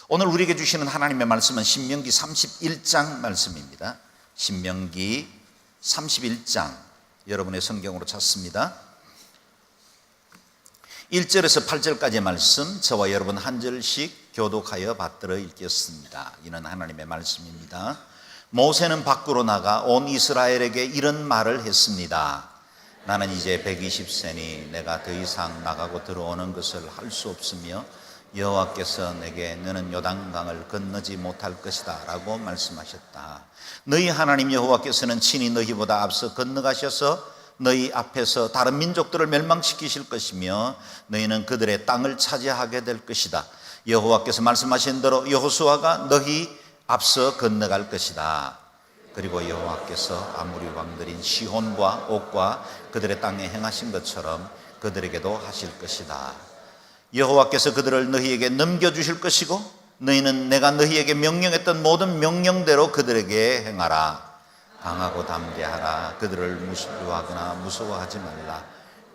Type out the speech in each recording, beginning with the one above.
오늘 우리에게 주시는 하나님의 말씀은 신명기 31장 말씀입니다. 신명기 31장 여러분의 성경으로 찾습니다. 1절에서 8절까지의 말씀, 저와 여러분 한 절씩 교독하여 받들어 읽겠습니다. 이는 하나님의 말씀입니다. 모세는 밖으로 나가 온 이스라엘에게 이런 말을 했습니다. 나는 이제 120세니 내가 더 이상 나가고 들어오는 것을 할 수 없으며 여호와께서 내게 너는 요단강을 건너지 못할 것이다 라고 말씀하셨다. 너희 하나님 여호와께서는 친히 너희보다 앞서 건너가셔서 너희 앞에서 다른 민족들을 멸망시키실 것이며 너희는 그들의 땅을 차지하게 될 것이다. 여호와께서 말씀하신 대로 여호수아가 너희 앞서 건너갈 것이다. 그리고 여호와께서 아모리 왕들인 시혼과 옥과 그들의 땅에 행하신 것처럼 그들에게도 하실 것이다. 여호와께서 그들을 너희에게 넘겨주실 것이고 너희는 내가 너희에게 명령했던 모든 명령대로 그들에게 행하라. 강하고 담대하라. 그들을 무시하거나 무서워하지 말라.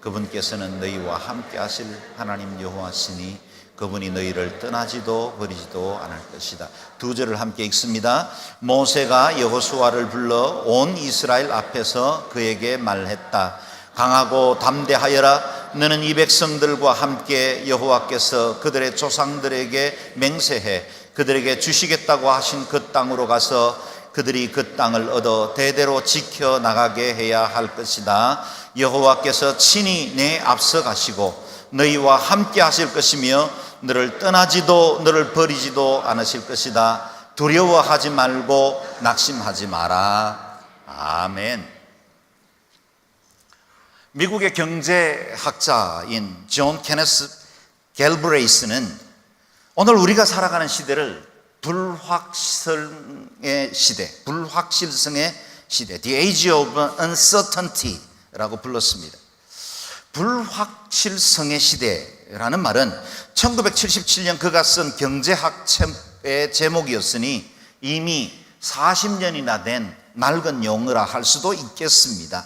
그분께서는 너희와 함께 하실 하나님 여호와시니 그분이 너희를 떠나지도 버리지도 않을 것이다. 두 절을 함께 읽습니다. 모세가 여호수아를 불러 온 이스라엘 앞에서 그에게 말했다. 강하고 담대하여라. 너는 이 백성들과 함께 여호와께서 그들의 조상들에게 맹세해 그들에게 주시겠다고 하신 그 땅으로 가서 그들이 그 땅을 얻어 대대로 지켜나가게 해야 할 것이다. 여호와께서 친히 내 앞서 가시고 너희와 함께 하실 것이며 너를 떠나지도 너를 버리지도 않으실 것이다. 두려워하지 말고 낙심하지 마라. 아멘. 미국의 경제학자인 존 케네스 갤브레이스는 오늘 우리가 살아가는 시대를 불확실성의 시대, 불확실성의 시대, The Age of Uncertainty라고 불렀습니다. 불확실성의 시대라는 말은 1977년 그가 쓴 경제학 책의 제목이었으니 이미 40년이나 된 낡은 용어라 할 수도 있겠습니다.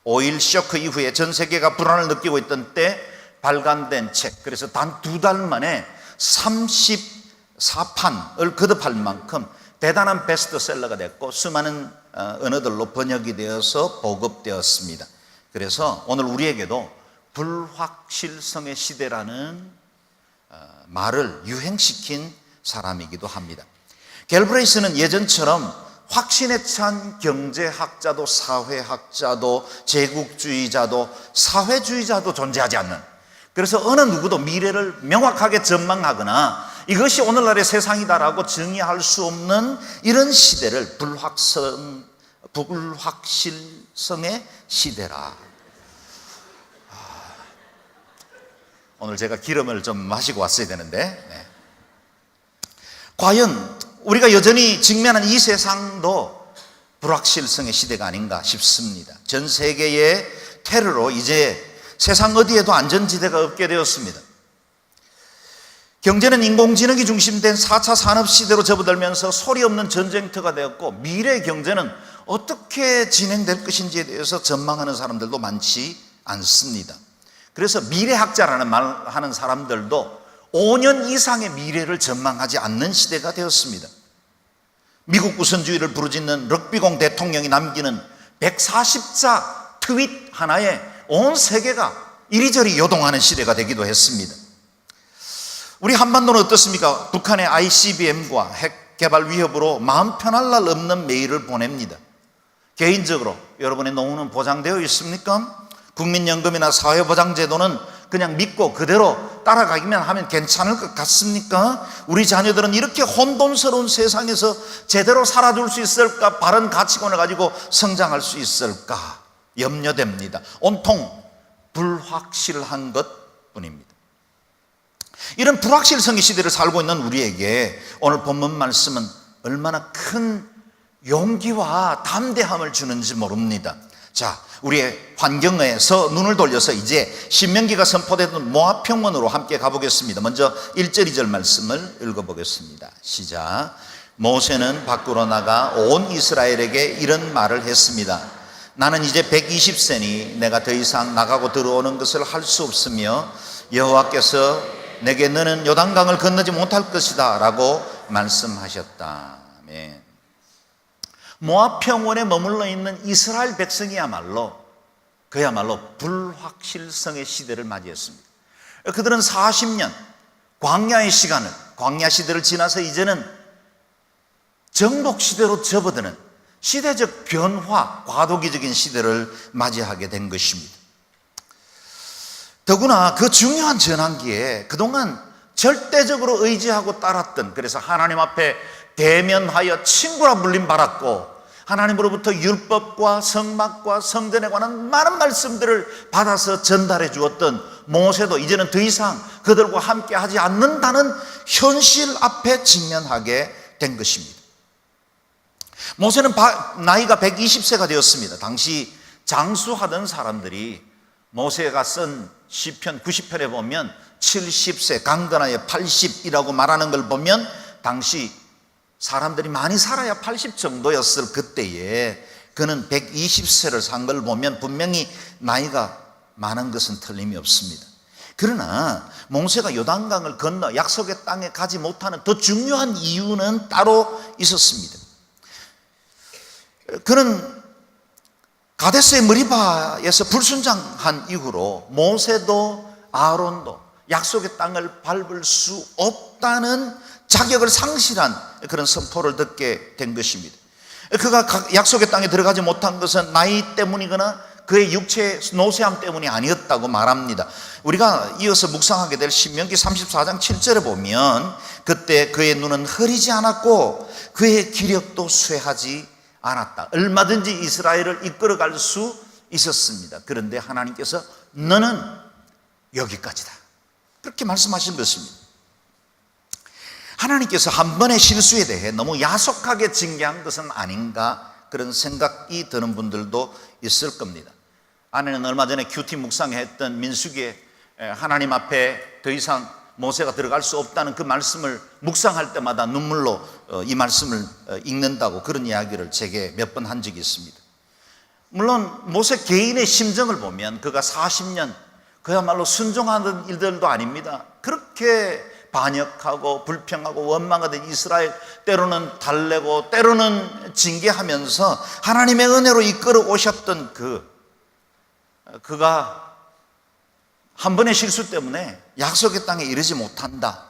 오일 쇼크 이후에 전 세계가 불안을 느끼고 있던 때 발간된 책, 그래서 단 2달 만에 34판을 거듭할 만큼 대단한 베스트셀러가 됐고 수많은 언어들로 번역이 되어서 보급되었습니다. 그래서 오늘 우리에게도 불확실성의 시대라는 말을 유행시킨 사람이기도 합니다. 갤브레이스는 예전처럼 확신에 찬 경제학자도 사회학자도 제국주의자도 사회주의자도 존재하지 않는, 그래서 어느 누구도 미래를 명확하게 전망하거나 이것이 오늘날의 세상이다라고 정의할 수 없는 이런 시대를 불확실성의 시대라. 오늘 제가 기름을 좀 마시고 왔어야 되는데, 과연 우리가 여전히 직면한 이 세상도 불확실성의 시대가 아닌가 싶습니다. 전 세계의 테러로 이제 세상 어디에도 안전지대가 없게 되었습니다. 경제는 인공지능이 중심된 4차 산업시대로 접어들면서 소리 없는 전쟁터가 되었고 미래의 경제는 어떻게 진행될 것인지에 대해서 전망하는 사람들도 많지 않습니다. 그래서 미래학자라는 말 하는 사람들도 5년 이상의 미래를 전망하지 않는 시대가 되었습니다. 미국 우선주의를 부르짖는 럭비공 대통령이 남기는 140자 트윗 하나에 온 세계가 이리저리 요동하는 시대가 되기도 했습니다. 우리 한반도는 어떻습니까? 북한의 ICBM과 핵 개발 위협으로 마음 편할 날 없는 메일을 보냅니다. 개인적으로 여러분의 노후는 보장되어 있습니까? 국민연금이나 사회보장제도는 그냥 믿고 그대로 따라가기만 하면 괜찮을 것 같습니까? 우리 자녀들은 이렇게 혼돈스러운 세상에서 제대로 살아줄 수 있을까? 바른 가치관을 가지고 성장할 수 있을까? 염려됩니다. 온통 불확실한 것뿐입니다. 이런 불확실성의 시대를 살고 있는 우리에게 오늘 본문 말씀은 얼마나 큰 용기와 담대함을 주는지 모릅니다. 자, 우리의 환경에서 눈을 돌려서 이제 신명기가 선포되던 모압 평원으로 함께 가보겠습니다. 먼저 1절 2절 말씀을 읽어보겠습니다. 시작. 모세는 밖으로 나가 온 이스라엘에게 이런 말을 했습니다. 나는 이제 120세니 내가 더 이상 나가고 들어오는 것을 할 수 없으며 여호와께서 내게 너는 요단강을 건너지 못할 것이다 라고 말씀하셨다. 아멘. 모압 평원에 머물러 있는 이스라엘 백성이야말로 그야말로 불확실성의 시대를 맞이했습니다. 그들은 40년 광야 시대를 지나서 이제는 정복 시대로 접어드는 시대적 변화, 과도기적인 시대를 맞이하게 된 것입니다. 더구나 그 중요한 전환기에 그동안 절대적으로 의지하고 따랐던, 그래서 하나님 앞에 대면하여 친구라 불림 받았고 하나님으로부터 율법과 성막과 성전에 관한 많은 말씀들을 받아서 전달해 주었던 모세도 이제는 더 이상 그들과 함께 하지 않는다는 현실 앞에 직면하게 된 것입니다. 모세는 나이가 120세가 되었습니다. 당시 장수하던 사람들이 모세가 쓴 시편 90편에 보면 70세, 강건하여 80이라고 말하는 걸 보면 당시 사람들이 많이 살아야 80 정도였을 그때에 그는 120세를 산 걸 보면 분명히 나이가 많은 것은 틀림이 없습니다. 그러나 모세가 요단강을 건너 약속의 땅에 가지 못하는 더 중요한 이유는 따로 있었습니다. 그는 가데스의 머리바에서 불순장한 이후로 모세도 아론도 약속의 땅을 밟을 수 없다는 자격을 상실한 그런 선포를 듣게 된 것입니다. 그가 약속의 땅에 들어가지 못한 것은 나이 때문이거나 그의 육체의 노쇠함 때문이 아니었다고 말합니다. 우리가 이어서 묵상하게 될 신명기 34장 7절에 보면 그때 그의 눈은 흐리지 않았고 그의 기력도 쇠하지 않았다. 얼마든지 이스라엘을 이끌어갈 수 있었습니다. 그런데 하나님께서 너는 여기까지다, 그렇게 말씀하신 것입니다. 하나님께서 한 번의 실수에 대해 너무 야속하게 징계한 것은 아닌가, 그런 생각이 드는 분들도 있을 겁니다. 아내는 얼마 전에 큐티 묵상했던 민수기에 하나님 앞에 더 이상 모세가 들어갈 수 없다는 그 말씀을 묵상할 때마다 눈물로 이 말씀을 읽는다고 그런 이야기를 제게 몇 번 한 적이 있습니다. 물론 모세 개인의 심정을 보면 그가 40년 그야말로 순종하는 일들도 아닙니다. 그렇게 반역하고 불평하고 원망하던 이스라엘, 때로는 달래고 때로는 징계하면서 하나님의 은혜로 이끌어 오셨던 그가 한 번의 실수 때문에 약속의 땅에 이르지 못한다.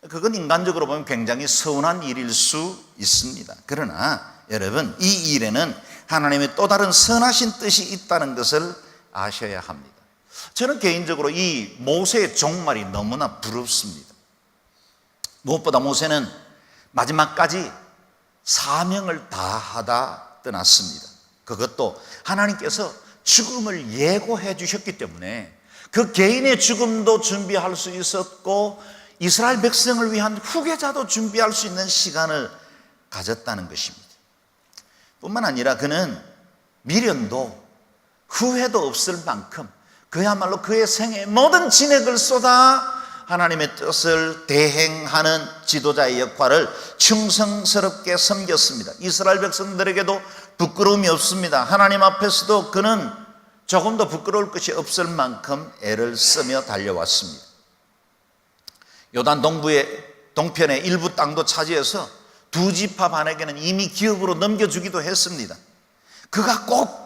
그건 인간적으로 보면 굉장히 서운한 일일 수 있습니다. 그러나 여러분, 이 일에는 하나님의 또 다른 선하신 뜻이 있다는 것을 아셔야 합니다. 저는 개인적으로 이 모세의 종말이 너무나 부럽습니다. 무엇보다 모세는 마지막까지 사명을 다하다 떠났습니다. 그것도 하나님께서 죽음을 예고해 주셨기 때문에 그 개인의 죽음도 준비할 수 있었고 이스라엘 백성을 위한 후계자도 준비할 수 있는 시간을 가졌다는 것입니다. 뿐만 아니라 그는 미련도 후회도 없을 만큼 그야말로 그의 생애 모든 진액을 쏟아 하나님의 뜻을 대행하는 지도자의 역할을 충성스럽게 섬겼습니다. 이스라엘 백성들에게도 부끄러움이 없습니다. 하나님 앞에서도 그는 조금도 부끄러울 것이 없을 만큼 애를 쓰며 달려왔습니다. 요단 동편의 일부 땅도 차지해서 두 지파 반에게는 이미 기업으로 넘겨주기도 했습니다. 그가 꼭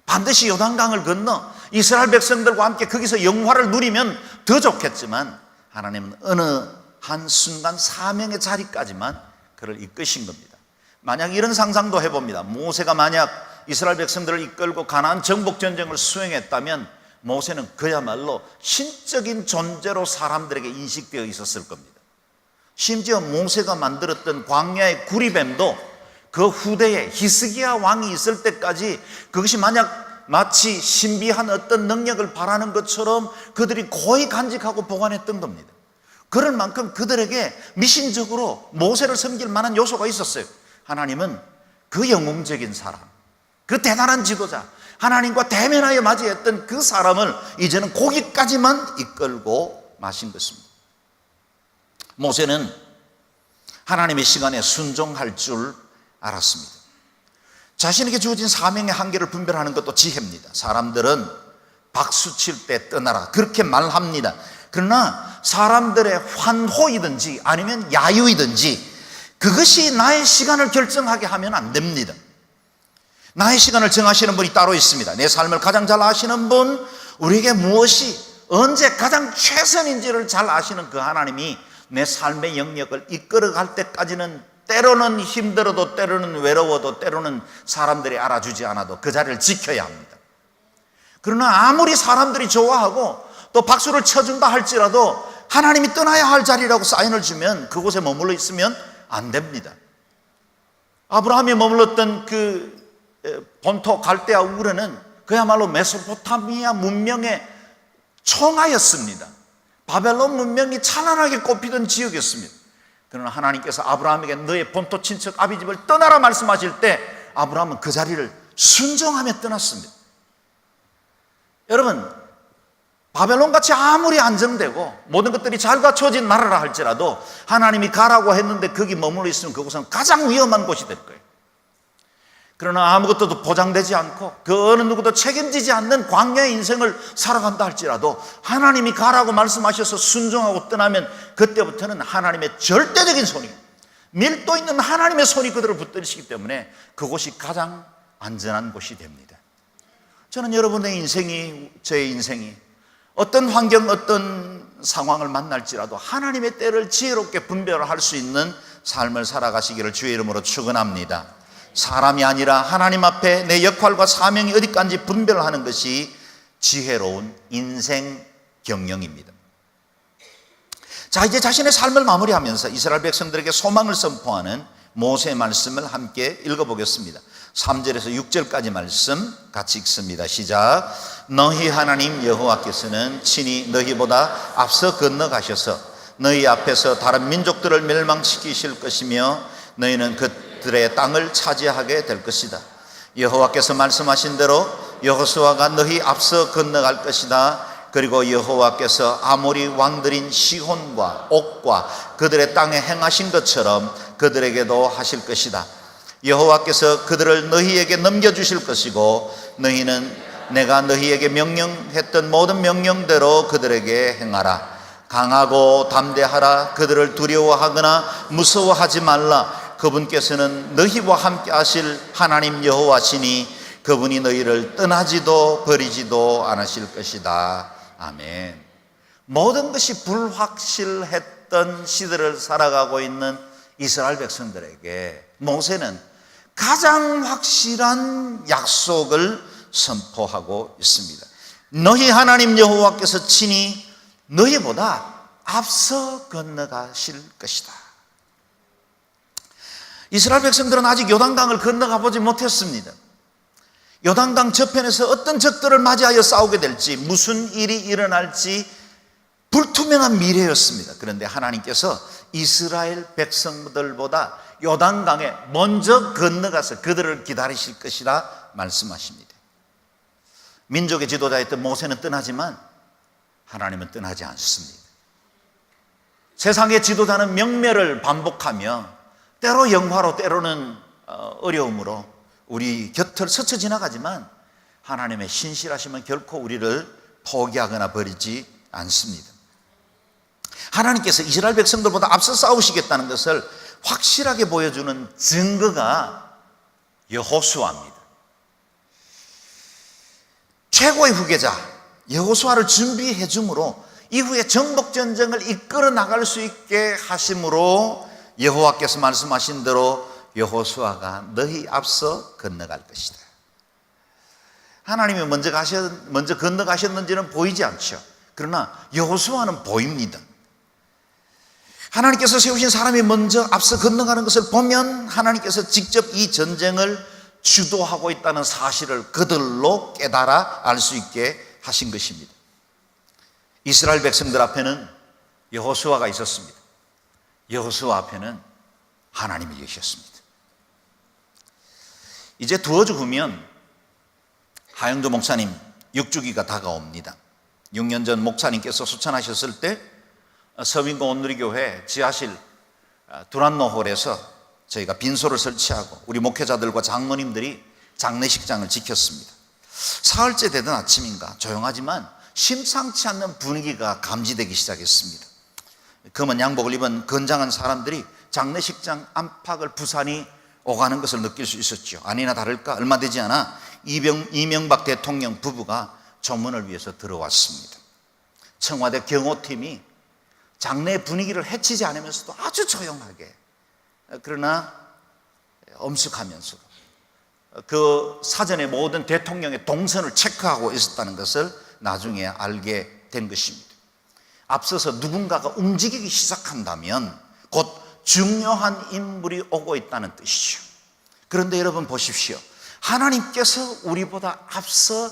반드시 요단강을 건너 이스라엘 백성들과 함께 거기서 영화를 누리면 더 좋겠지만 하나님은 어느 한순간 사명의 자리까지만 그를 이끄신 겁니다. 만약 이런 상상도 해봅니다. 모세가 만약 이스라엘 백성들을 이끌고 가나안 정복 전쟁을 수행했다면 모세는 그야말로 신적인 존재로 사람들에게 인식되어 있었을 겁니다. 심지어 모세가 만들었던 광야의 구리뱀도 그 후대에 히스기야 왕이 있을 때까지 그것이 만약 마치 신비한 어떤 능력을 바라는 것처럼 그들이 고이 간직하고 보관했던 겁니다. 그럴 만큼 그들에게 미신적으로 모세를 섬길 만한 요소가 있었어요. 하나님은 그 영웅적인 사람, 그 대단한 지도자, 하나님과 대면하여 맞이했던 그 사람을 이제는 거기까지만 이끌고 마신 것입니다. 모세는 하나님의 시간에 순종할 줄 알았습니다. 자신에게 주어진 사명의 한계를 분별하는 것도 지혜입니다. 사람들은 박수 칠 때 떠나라 그렇게 말합니다. 그러나 사람들의 환호이든지 아니면 야유이든지 그것이 나의 시간을 결정하게 하면 안 됩니다. 나의 시간을 정하시는 분이 따로 있습니다. 내 삶을 가장 잘 아시는 분, 우리에게 무엇이 언제 가장 최선인지를 잘 아시는 그 하나님이 내 삶의 영역을 이끌어갈 때까지는 때로는 힘들어도 때로는 외로워도 때로는 사람들이 알아주지 않아도 그 자리를 지켜야 합니다. 그러나 아무리 사람들이 좋아하고 또 박수를 쳐준다 할지라도 하나님이 떠나야 할 자리라고 사인을 주면 그곳에 머물러 있으면 안 됩니다. 아브라함이 머물렀던 그 본토 갈대아 우르는 그야말로 메소포타미아 문명의 총하였습니다. 바벨론 문명이 찬란하게 꼽히던 지역이었습니다. 그러나 하나님께서 아브라함에게 너의 본토 친척 아비집을 떠나라 말씀하실 때 아브라함은 그 자리를 순종하며 떠났습니다. 여러분, 바벨론같이 아무리 안정되고 모든 것들이 잘 갖춰진 나라라 할지라도 하나님이 가라고 했는데 거기 머물러 있으면 그곳은 가장 위험한 곳이 될 거예요. 그러나 아무것도 보장되지 않고 그 어느 누구도 책임지지 않는 광야의 인생을 살아간다 할지라도 하나님이 가라고 말씀하셔서 순종하고 떠나면 그때부터는 하나님의 절대적인 손이, 밀도 있는 하나님의 손이 그들을 붙들으시기 때문에 그곳이 가장 안전한 곳이 됩니다. 저는 여러분의 인생이, 저의 인생이 어떤 환경, 어떤 상황을 만날지라도 하나님의 때를 지혜롭게 분별할 수 있는 삶을 살아가시기를 주의 이름으로 축원합니다. 사람이 아니라 하나님 앞에 내 역할과 사명이 어디까지 분별하는 것이 지혜로운 인생 경영입니다. 자, 이제 자신의 삶을 마무리하면서 이스라엘 백성들에게 소망을 선포하는 모세의 말씀을 함께 읽어보겠습니다. 3절에서 6절까지 말씀 같이 읽습니다. 시작. 너희 하나님 여호와께서는 친히 너희보다 앞서 건너가셔서 너희 앞에서 다른 민족들을 멸망시키실 것이며 너희는 그들의 땅을 차지하게 될 것이다. 여호와께서 말씀하신 대로 여호수아가 너희 앞서 건너갈 것이다. 그리고 여호와께서 아모리 왕들인 시혼과 옥과 그들의 땅에 행하신 것처럼 그들에게도 하실 것이다. 여호와께서 그들을 너희에게 넘겨주실 것이고 너희는 내가 너희에게 명령했던 모든 명령대로 그들에게 행하라. 강하고 담대하라. 그들을 두려워하거나 무서워하지 말라. 그분께서는 너희와 함께 하실 하나님 여호와시니 그분이 너희를 떠나지도 버리지도 않으실 것이다. 아멘. 모든 것이 불확실했던 시대를 살아가고 있는 이스라엘 백성들에게 모세는 가장 확실한 약속을 선포하고 있습니다. 너희 하나님 여호와께서 친히 너희보다 앞서 건너가실 것이다. 이스라엘 백성들은 아직 요단강을 건너가 보지 못했습니다. 요단강 저편에서 어떤 적들을 맞이하여 싸우게 될지, 무슨 일이 일어날지 불투명한 미래였습니다. 그런데 하나님께서 이스라엘 백성들보다 요단강에 먼저 건너가서 그들을 기다리실 것이라 말씀하십니다. 민족의 지도자였던 모세는 떠나지만 하나님은 떠나지 않습니다. 세상의 지도자는 명멸을 반복하며 때로 영화로 때로는 어려움으로 우리 곁을 스쳐 지나가지만 하나님의 신실하심은 결코 우리를 포기하거나 버리지 않습니다. 하나님께서 이스라엘 백성들보다 앞서 싸우시겠다는 것을 확실하게 보여주는 증거가 여호수아입니다. 최고의 후계자 여호수아를 준비해 줌으로 이후에 정복전쟁을 이끌어 나갈 수 있게 하심으로 여호와께서 말씀하신 대로 여호수아가 너희 앞서 건너갈 것이다. 하나님이 먼저 건너가셨는지는 보이지 않죠. 그러나 여호수아는 보입니다. 하나님께서 세우신 사람이 먼저 앞서 건너가는 것을 보면 하나님께서 직접 이 전쟁을 주도하고 있다는 사실을 그들로 깨달아 알 수 있게 하신 것입니다. 이스라엘 백성들 앞에는 여호수아가 있었습니다. 여호수아 앞에는 하나님이 계셨습니다. 이제 두어 주 후면 하영조 목사님 6주기가 다가옵니다. 6년 전 목사님께서 소천하셨을 때 서민고 온누리교회 지하실 두란노홀에서 저희가 빈소를 설치하고 우리 목회자들과 장로님들이 장례식장을 지켰습니다. 사흘째 되던 아침인가 조용하지만 심상치 않는 분위기가 감지되기 시작했습니다. 검은 양복을 입은 건장한 사람들이 장례식장 안팎을 부산이 오가는 것을 느낄 수 있었죠. 아니나 다를까 얼마 되지 않아 이명박 대통령 부부가 조문을 위해서 들어왔습니다. 청와대 경호팀이 장례 분위기를 해치지 않으면서도 아주 조용하게, 그러나 엄숙하면서도 그 사전에 모든 대통령의 동선을 체크하고 있었다는 것을 나중에 알게 된 것입니다. 앞서서 누군가가 움직이기 시작한다면 곧 중요한 인물이 오고 있다는 뜻이죠. 그런데 여러분 보십시오. 하나님께서 우리보다 앞서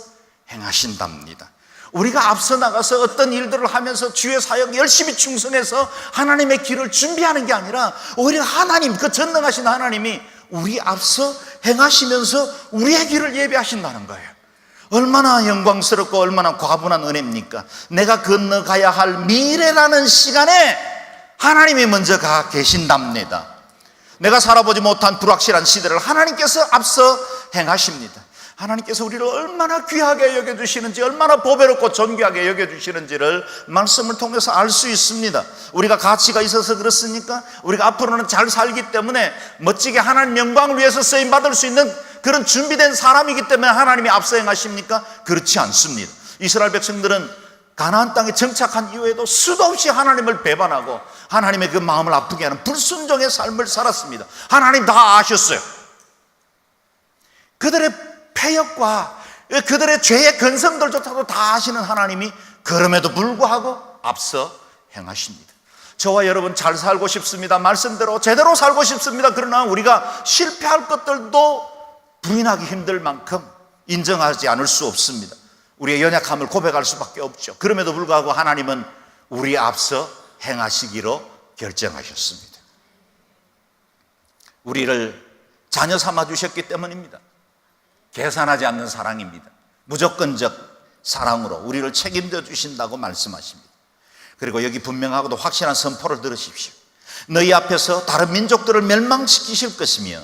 행하신답니다. 우리가 앞서 나가서 어떤 일들을 하면서 주의 사역 열심히 충성해서 하나님의 길을 준비하는 게 아니라 오히려 하나님, 그 전능하신 하나님이 우리 앞서 행하시면서 우리의 길을 예비하신다는 거예요. 얼마나 영광스럽고 얼마나 과분한 은혜입니까? 내가 건너가야 할 미래라는 시간에 하나님이 먼저 가 계신답니다. 내가 살아보지 못한 불확실한 시대를 하나님께서 앞서 행하십니다. 하나님께서 우리를 얼마나 귀하게 여겨주시는지, 얼마나 보배롭고 존귀하게 여겨주시는지를 말씀을 통해서 알 수 있습니다. 우리가 가치가 있어서 그렇습니까? 우리가 앞으로는 잘 살기 때문에 멋지게 하나님 영광을 위해서 쓰임받을 수 있는 그런 준비된 사람이기 때문에 하나님이 앞서 행하십니까? 그렇지 않습니다. 이스라엘 백성들은 가나안 땅에 정착한 이후에도 수도 없이 하나님을 배반하고 하나님의 그 마음을 아프게 하는 불순종의 삶을 살았습니다. 하나님 다 아셨어요. 그들의 패역과 그들의 죄의 근성들조차도 다 아시는 하나님이 그럼에도 불구하고 앞서 행하십니다. 저와 여러분 잘 살고 싶습니다. 말씀대로 제대로 살고 싶습니다. 그러나 우리가 실패할 것들도 부인하기 힘들 만큼 인정하지 않을 수 없습니다. 우리의 연약함을 고백할 수밖에 없죠. 그럼에도 불구하고 하나님은 우리 앞서 행하시기로 결정하셨습니다. 우리를 자녀 삼아 주셨기 때문입니다. 계산하지 않는 사랑입니다. 무조건적 사랑으로 우리를 책임져 주신다고 말씀하십니다. 그리고 여기 분명하고도 확실한 선포를 들으십시오. 너희 앞에서 다른 민족들을 멸망시키실 것이며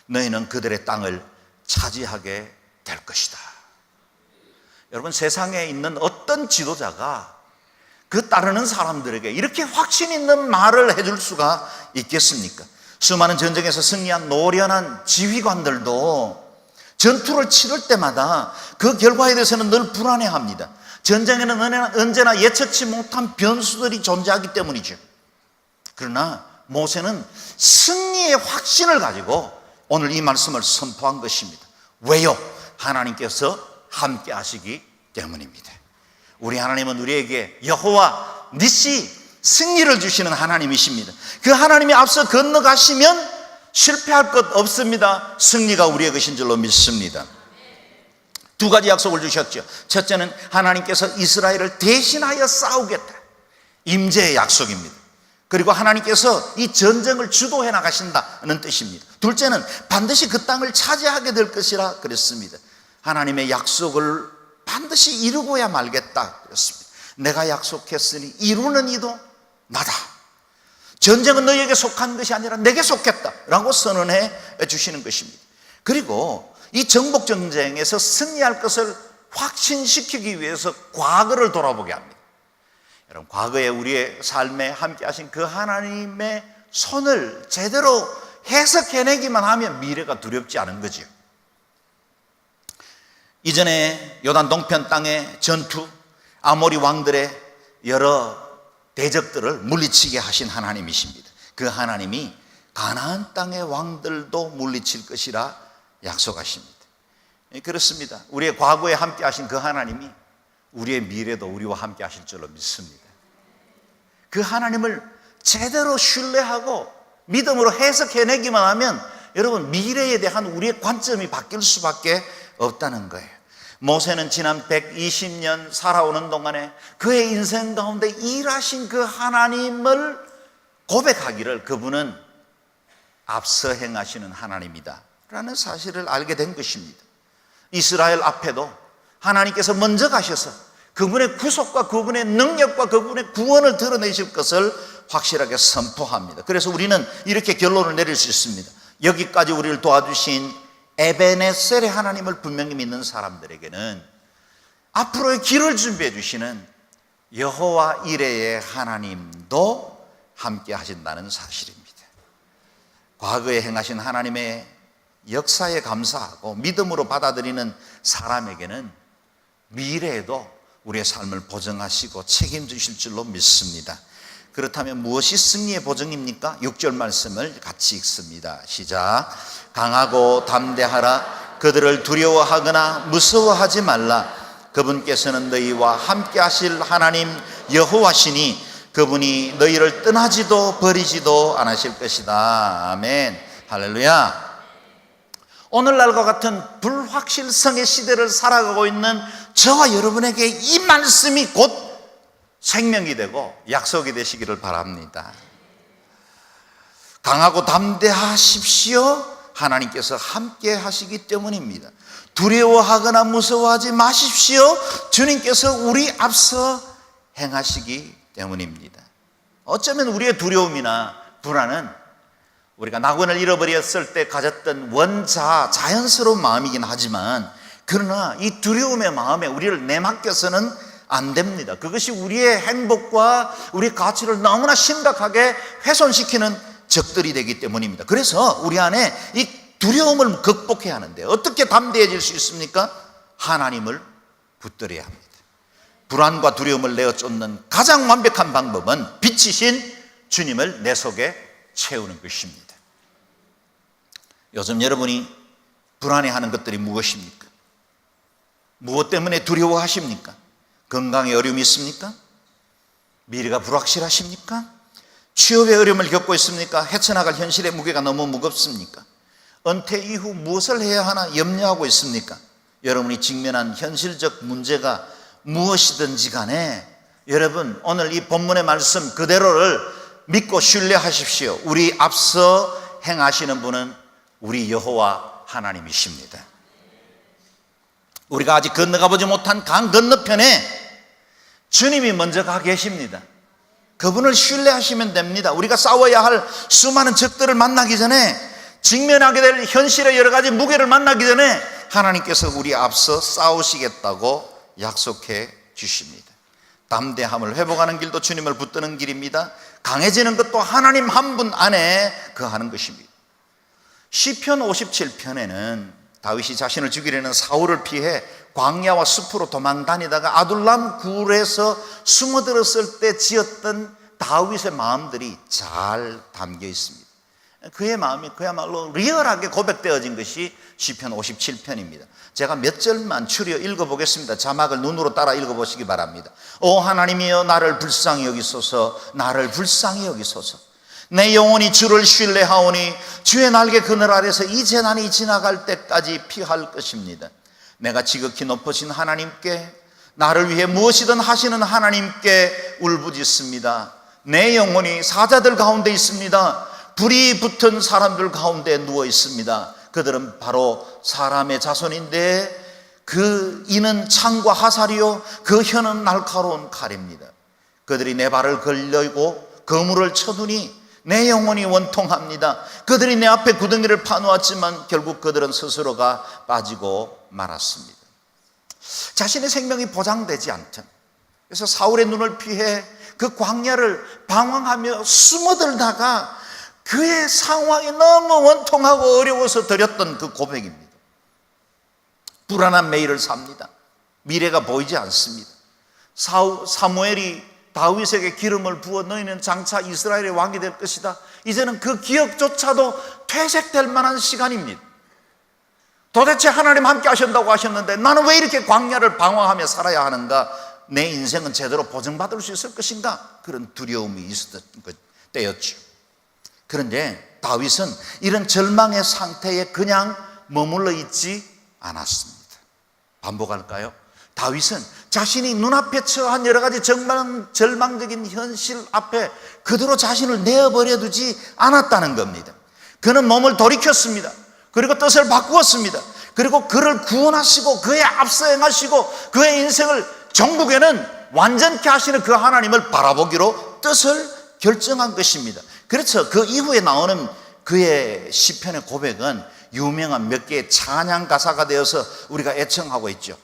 너희는 그들의 땅을 차지하게 될 것이다. 여러분, 세상에 있는 어떤 지도자가 그 따르는 사람들에게 이렇게 확신 있는 말을 해줄 수가 있겠습니까? 수많은 전쟁에서 승리한 노련한 지휘관들도 전투를 치를 때마다 그 결과에 대해서는 늘 불안해합니다. 전쟁에는 언제나 예측치 못한 변수들이 존재하기 때문이죠. 그러나 모세는 승리의 확신을 가지고 오늘 이 말씀을 선포한 것입니다. 왜요? 하나님께서 함께 하시기 때문입니다. 우리 하나님은 우리에게 여호와 니시, 승리를 주시는 하나님이십니다. 그 하나님이 앞서 건너가시면 실패할 것 없습니다. 승리가 우리의 것인 줄로 믿습니다. 두 가지 약속을 주셨죠. 첫째는 하나님께서 이스라엘을 대신하여 싸우겠다, 임재의 약속입니다. 그리고 하나님께서 이 전쟁을 주도해 나가신다는 뜻입니다. 둘째는 반드시 그 땅을 차지하게 될 것이라 그랬습니다. 하나님의 약속을 반드시 이루고야 말겠다 그랬습니다. 내가 약속했으니 이루는 이도 나다. 전쟁은 너희에게 속한 것이 아니라 내게 속했다라고 선언해 주시는 것입니다. 그리고 이 정복 전쟁에서 승리할 것을 확신시키기 위해서 과거를 돌아보게 합니다. 여러분, 과거에 우리의 삶에 함께 하신 그 하나님의 손을 제대로 해석해내기만 하면 미래가 두렵지 않은 거죠. 이전에 요단 동편 땅의 전투, 아모리 왕들의 여러 대적들을 물리치게 하신 하나님이십니다. 그 하나님이 가나안 땅의 왕들도 물리칠 것이라 약속하십니다. 그렇습니다. 우리의 과거에 함께 하신 그 하나님이 우리의 미래도 우리와 함께 하실 줄로 믿습니다. 그 하나님을 제대로 신뢰하고 믿음으로 해석해내기만 하면 여러분, 미래에 대한 우리의 관점이 바뀔 수밖에 없다는 거예요. 모세는 지난 120년 살아오는 동안에 그의 인생 가운데 일하신 그 하나님을 고백하기를 그분은 앞서 행하시는 하나님이다 라는 사실을 알게 된 것입니다. 이스라엘 앞에도 하나님께서 먼저 가셔서 그분의 구속과 그분의 능력과 그분의 구원을 드러내실 것을 확실하게 선포합니다. 그래서 우리는 이렇게 결론을 내릴 수 있습니다. 여기까지 우리를 도와주신 에베네셀의 하나님을 분명히 믿는 사람들에게는 앞으로의 길을 준비해 주시는 여호와 이레의 하나님도 함께 하신다는 사실입니다. 과거에 행하신 하나님의 역사에 감사하고 믿음으로 받아들이는 사람에게는 미래에도 우리의 삶을 보증하시고 책임지실 줄로 믿습니다. 그렇다면 무엇이 승리의 보증입니까? 6절 말씀을 같이 읽습니다. 시작. 강하고 담대하라. 그들을 두려워하거나 무서워하지 말라. 그분께서는 너희와 함께 하실 하나님 여호와시니 그분이 너희를 떠나지도 버리지도 않으실 것이다. 아멘. 할렐루야. 오늘날과 같은 불확실성의 시대를 살아가고 있는 저와 여러분에게 이 말씀이 곧 생명이 되고 약속이 되시기를 바랍니다. 강하고 담대하십시오. 하나님께서 함께 하시기 때문입니다. 두려워하거나 무서워하지 마십시오. 주님께서 우리 앞서 행하시기 때문입니다. 어쩌면 우리의 두려움이나 불안은 우리가 낙원을 잃어버렸을 때 가졌던 자연스러운 마음이긴 하지만, 그러나 이 두려움의 마음에 우리를 내맡겨서는 안 됩니다. 그것이 우리의 행복과 우리의 가치를 너무나 심각하게 훼손시키는 적들이 되기 때문입니다. 그래서 우리 안에 이 두려움을 극복해야 하는데 어떻게 담대해질 수 있습니까? 하나님을 붙들어야 합니다. 불안과 두려움을 내어 쫓는 가장 완벽한 방법은 빛이신 주님을 내 속에 채우는 것입니다. 요즘 여러분이 불안해하는 것들이 무엇입니까? 무엇 때문에 두려워하십니까? 건강에 어려움이 있습니까? 미래가 불확실하십니까? 취업의 어려움을 겪고 있습니까? 헤쳐나갈 현실의 무게가 너무 무겁습니까? 은퇴 이후 무엇을 해야 하나 염려하고 있습니까? 여러분이 직면한 현실적 문제가 무엇이든지 간에 여러분 오늘 이 본문의 말씀 그대로를 믿고 신뢰하십시오. 우리 앞서 행하시는 분은 우리 여호와 하나님이십니다. 우리가 아직 건너가 보지 못한 강 건너편에 주님이 먼저 가 계십니다. 그분을 신뢰하시면 됩니다. 우리가 싸워야 할 수많은 적들을 만나기 전에, 직면하게 될 현실의 여러 가지 무게를 만나기 전에 하나님께서 우리 앞서 싸우시겠다고 약속해 주십니다. 담대함을 회복하는 길도 주님을 붙드는 길입니다. 강해지는 것도 하나님 한 분 안에 거하는 것입니다. 시편 57편에는 다윗이 자신을 죽이려는 사울을 피해 광야와 숲으로 도망 다니다가 아둘람 굴에서 숨어들었을 때 지었던 다윗의 마음들이 잘 담겨 있습니다. 그의 마음이 그야말로 리얼하게 고백되어진 것이 시편 57편입니다. 제가 몇 절만 추려 읽어보겠습니다. 자막을 눈으로 따라 읽어보시기 바랍니다. 오 하나님이여 나를 불쌍히 여기소서, 나를 불쌍히 여기소서. 내 영혼이 주를 신뢰하오니 주의 날개 그늘 아래서 이 재난이 지나갈 때까지 피할 것입니다. 내가 지극히 높으신 하나님께, 나를 위해 무엇이든 하시는 하나님께 울부짖습니다. 내 영혼이 사자들 가운데 있습니다. 불이 붙은 사람들 가운데 누워 있습니다. 그들은 바로 사람의 자손인데 그 이는 창과 화살이요 그 혀는 날카로운 칼입니다. 그들이 내 발을 걸려고 거물을 쳐두니 내 영혼이 원통합니다. 그들이 내 앞에 구덩이를 파놓았지만 결국 그들은 스스로가 빠지고 말았습니다. 자신의 생명이 보장되지 않던, 그래서 사울의 눈을 피해 그 광야를 방황하며 숨어들다가 그의 상황이 너무 원통하고 어려워서 드렸던 그 고백입니다. 불안한 매일을 삽니다. 미래가 보이지 않습니다. 사무엘이 다윗에게 기름을 부어 너희는 장차 이스라엘의 왕이 될 것이다. 이제는 그 기억조차도 퇴색될 만한 시간입니다. 도대체 하나님 함께 하신다고 하셨는데 나는 왜 이렇게 광야를 방황하며 살아야 하는가? 내 인생은 제대로 보증받을 수 있을 것인가? 그런 두려움이 있었던 때였죠. 그런데 다윗은 이런 절망의 상태에 그냥 머물러 있지 않았습니다. 반복할까요? 다윗은 자신이 눈앞에 처한 여러 가지 절망적인 현실 앞에 그대로 자신을 내어버려 두지 않았다는 겁니다. 그는 몸을 돌이켰습니다. 그리고 뜻을 바꾸었습니다. 그리고 그를 구원하시고 그의 앞서 행하시고 그의 인생을 정복에는 완전케 하시는 그 하나님을 바라보기로 뜻을 결정한 것입니다. 그렇죠. 그 이후에 나오는 그의 시편의 고백은 유명한 몇 개의 찬양 가사가 되어서 우리가 애청하고 있죠.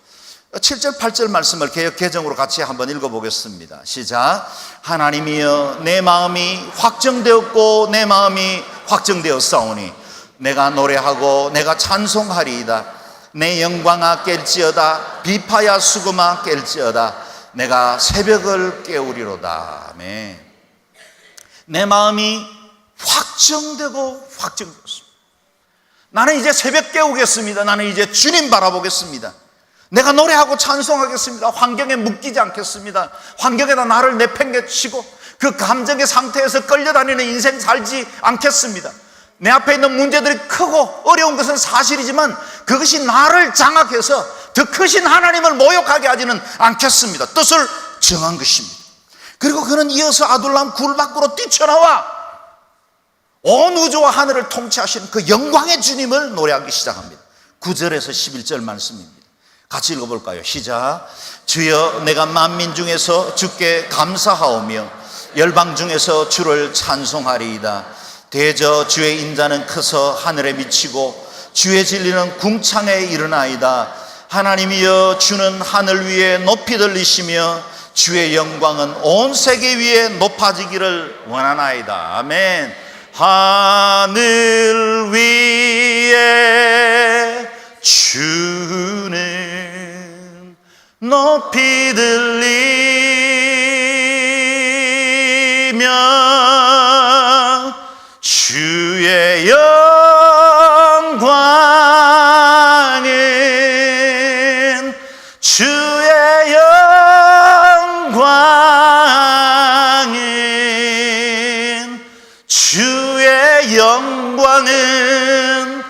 7절 8절 말씀을 개역 개정으로 같이 한번 읽어보겠습니다. 시작. 하나님이여 내 마음이 확정되었고 내 마음이 확정되었사오니 내가 노래하고 내가 찬송하리이다. 내 영광아 깰지어다. 비파야 수금아 깰지어다. 내가 새벽을 깨우리로다. 아멘. 내 마음이 확정되고 확정되었습니다. 나는 이제 새벽 깨우겠습니다. 나는 이제 주님 바라보겠습니다. 내가 노래하고 찬송하겠습니다. 환경에 묶이지 않겠습니다. 환경에다 나를 내팽개치고 그 감정의 상태에서 끌려다니는 인생 살지 않겠습니다. 내 앞에 있는 문제들이 크고 어려운 것은 사실이지만 그것이 나를 장악해서 더 크신 하나님을 모욕하게 하지는 않겠습니다. 뜻을 정한 것입니다. 그리고 그는 이어서 아둘람 굴 밖으로 뛰쳐나와 온 우주와 하늘을 통치하시는 그 영광의 주님을 노래하기 시작합니다. 9절에서 11절 말씀입니다. 같이 읽어볼까요? 시작. 주여 내가 만민 중에서 주께 감사하오며 열방 중에서 주를 찬송하리이다. 대저 주의 인자는 커서 하늘에 미치고 주의 진리는 궁창에 이르나이다. 하나님이여 주는 하늘 위에 높이 들리시며 주의 영광은 온 세계 위에 높아지기를 원하나이다. 아멘. 하늘 위에 주는 높이 들리며 주의 영광은 주의 영광은 주의 영광은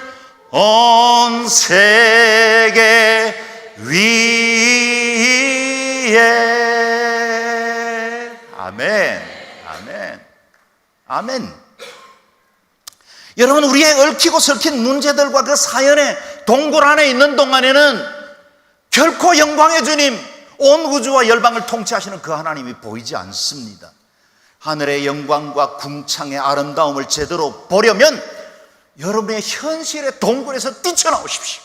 온 세계 위에. 아멘. 아멘. 아멘. 여러분, 우리의 얽히고 설킨 문제들과 그 사연의 동굴 안에 있는 동안에는 결코 영광의 주님, 온 우주와 열방을 통치하시는 그 하나님이 보이지 않습니다. 하늘의 영광과 궁창의 아름다움을 제대로 보려면 여러분의 현실의 동굴에서 뛰쳐나오십시오.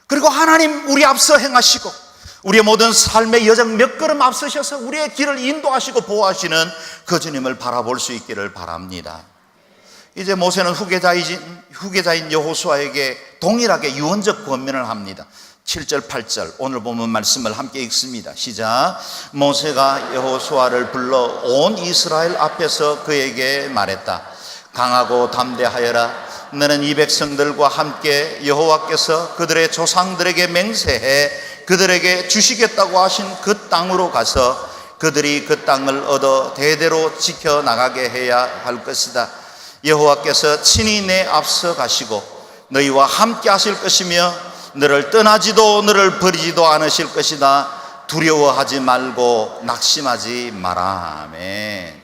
그리고 하나님 우리 앞서 행하시고 우리의 모든 삶의 여정 몇 걸음 앞서셔서 우리의 길을 인도하시고 보호하시는 그 주님을 바라볼 수 있기를 바랍니다. 이제 모세는 후계자인 여호수아에게 동일하게 유언적 권면을 합니다. 7절 8절 오늘 본문 말씀을 함께 읽습니다. 시작. 모세가 여호수아를 불러 온 이스라엘 앞에서 그에게 말했다. 강하고 담대하여라. 너는 이 백성들과 함께 여호와께서 그들의 조상들에게 맹세해 그들에게 주시겠다고 하신 그 땅으로 가서 그들이 그 땅을 얻어 대대로 지켜나가게 해야 할 것이다. 여호와께서 친히 내 앞서 가시고 너희와 함께 하실 것이며 너를 떠나지도 너를 버리지도 않으실 것이다. 두려워하지 말고 낙심하지 마라. 아멘.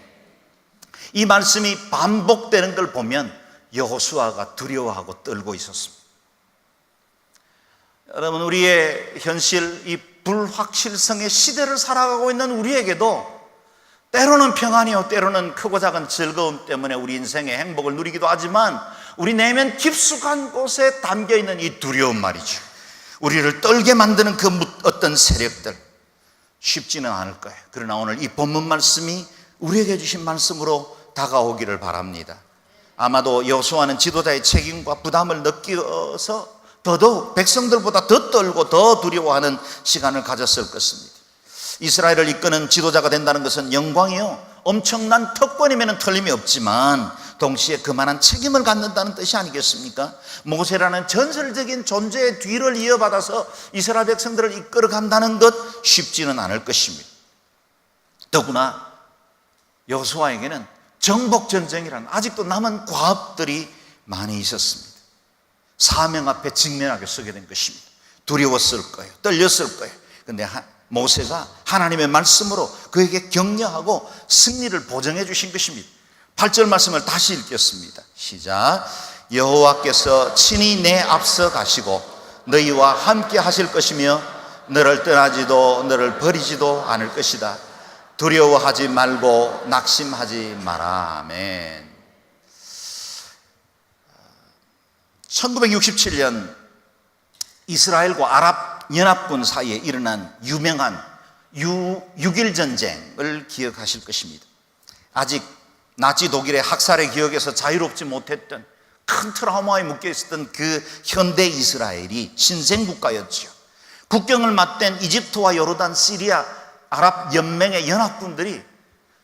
이 말씀이 반복되는 걸 보면 여호수아가 두려워하고 떨고 있었습니다. 여러분, 우리의 현실, 이 불확실성의 시대를 살아가고 있는 우리에게도 때로는 평안이요, 때로는 크고 작은 즐거움 때문에 우리 인생의 행복을 누리기도 하지만 우리 내면 깊숙한 곳에 담겨있는 이 두려움 말이죠. 우리를 떨게 만드는 그 어떤 세력들 쉽지는 않을 거예요. 그러나 오늘 이 본문 말씀이 우리에게 주신 말씀으로 다가오기를 바랍니다. 아마도 여호수아는 지도자의 책임과 부담을 느껴서 더더욱 백성들보다 더 떨고 더 두려워하는 시간을 가졌을 것입니다. 이스라엘을 이끄는 지도자가 된다는 것은 영광이요, 엄청난 특권이면 틀림이 없지만 동시에 그만한 책임을 갖는다는 뜻이 아니겠습니까? 모세라는 전설적인 존재의 뒤를 이어받아서 이스라엘 백성들을 이끌어간다는 것 쉽지는 않을 것입니다. 더구나 여호수아에게는 정복전쟁이라는 아직도 남은 과업들이 많이 있었습니다. 사명 앞에 직면하게 서게 된 것입니다. 두려웠을 거예요. 떨렸을 거예요. 그런데 모세가 하나님의 말씀으로 그에게 격려하고 승리를 보증해 주신 것입니다. 8절 말씀을 다시 읽겠습니다. 시작. 여호와께서 친히 내 앞서 가시고 너희와 함께 하실 것이며 너를 떠나지도 너를 버리지도 않을 것이다. 두려워하지 말고 낙심하지 마라. 아멘. 1967년 이스라엘과 아랍 연합군 사이에 일어난 유명한 6.1 전쟁을 기억하실 것입니다. 아직 나치 독일의 학살의 기억에서 자유롭지 못했던 큰 트라우마에 묶여 있었던 그 현대 이스라엘이 신생국가였죠. 국경을 맞댄 이집트와 요르단, 시리아, 아랍 연맹의 연합군들이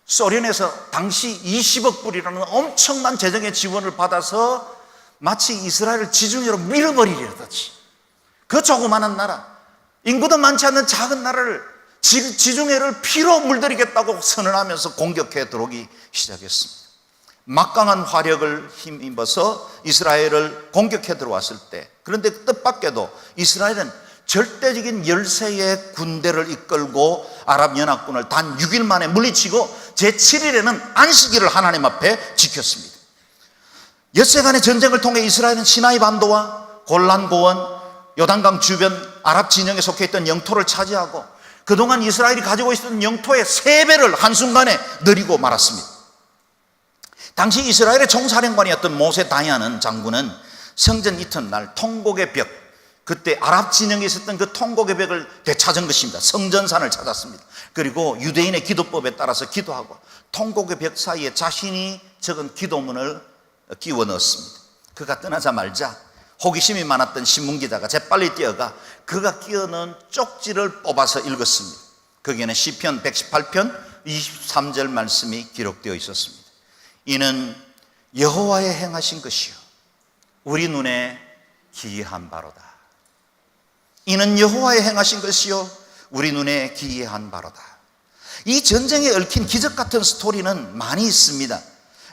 소련에서 당시 20억 불이라는 엄청난 재정의 지원을 받아서 마치 이스라엘을 지중해로 밀어버리려듯이 그 조그마한 나라, 인구도 많지 않는 작은 나라를 지중해를 피로 물들이겠다고 선언하면서 공격해 들어오기 시작했습니다. 막강한 화력을 힘입어서 이스라엘을 공격해 들어왔을 때, 그런데 뜻밖에도 이스라엘은 절대적인 열세의 군대를 이끌고 아랍연합군을 단 6일 만에 물리치고 제7일에는 안식일을 하나님 앞에 지켰습니다. 엿새간의 전쟁을 통해 이스라엘은 시나이 반도와 골란 고원, 요단강 주변 아랍 진영에 속해 있던 영토를 차지하고 그동안 이스라엘이 가지고 있었던 영토의 3배를 한순간에 늘리고 말았습니다. 당시 이스라엘의 총사령관이었던 모세 다야는 장군은 성전 이튿날 통곡의 벽, 그때 아랍 진영에 있었던 그 통곡의 벽을 되찾은 것입니다. 성전산을 찾았습니다. 그리고 유대인의 기도법에 따라서 기도하고 통곡의 벽 사이에 자신이 적은 기도문을 끼워 넣었습니다. 그가 떠나자마자 호기심이 많았던 신문기자가 재빨리 뛰어가 그가 끼워 넣은 쪽지를 뽑아서 읽었습니다. 거기에는 시편 118편 23절 말씀이 기록되어 있었습니다. 이는 여호와의 행하신 것이요 우리 눈에 기이한 바로다. 이는 여호와의 행하신 것이요 우리 눈에 기이한 바로다. 이 전쟁에 얽힌 기적 같은 스토리는 많이 있습니다.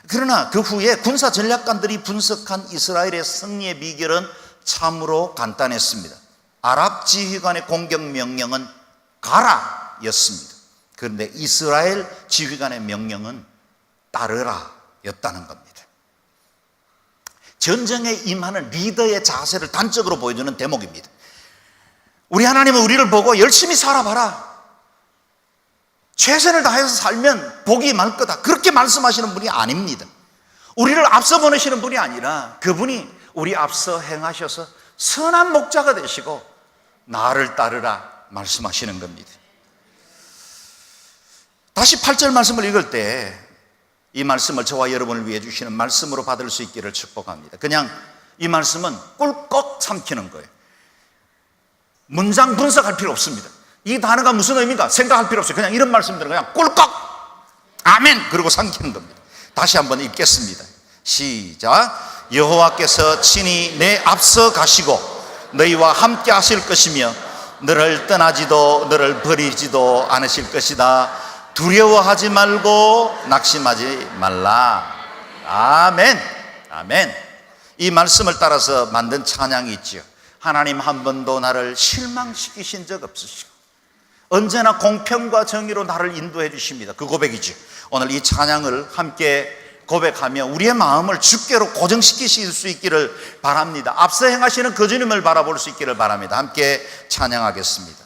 그러나 그 후에 군사 전략관들이 분석한 이스라엘의 승리의 비결은 참으로 간단했습니다. 아랍 지휘관의 공격 명령은 가라 였습니다. 그런데 이스라엘 지휘관의 명령은 따르라 였다는 겁니다. 전쟁에 임하는 리더의 자세를 단적으로 보여주는 대목입니다. 우리 하나님은 우리를 보고 열심히 살아봐라, 최선을 다해서 살면 복이 많을 거다, 그렇게 말씀하시는 분이 아닙니다. 우리를 앞서 보내시는 분이 아니라 그분이 우리 앞서 행하셔서 선한 목자가 되시고 나를 따르라 말씀하시는 겁니다. 다시 8절 말씀을 읽을 때 이 말씀을 저와 여러분을 위해 주시는 말씀으로 받을 수 있기를 축복합니다. 그냥 이 말씀은 꿀꺽 삼키는 거예요. 문장 분석할 필요 없습니다. 이 단어가 무슨 의미인가 생각할 필요 없어요. 그냥 이런 말씀들은 그냥 꿀꺽 아멘 그리고 삼키는 겁니다. 다시 한번 읽겠습니다. 시작. 여호와께서 친히 내 앞서 가시고 너희와 함께 하실 것이며 너를 떠나지도 너를 버리지도 않으실 것이다. 두려워하지 말고 낙심하지 말라. 아멘. 아멘. 이 말씀을 따라서 만든 찬양이 있죠. 하나님 한 번도 나를 실망시키신 적 없으시고 언제나 공평과 정의로 나를 인도해 주십니다. 그 고백이죠. 오늘 이 찬양을 함께 고백하며 우리의 마음을 주께로 고정시키실 수 있기를 바랍니다. 앞서 행하시는 그 주님을 바라볼 수 있기를 바랍니다. 함께 찬양하겠습니다.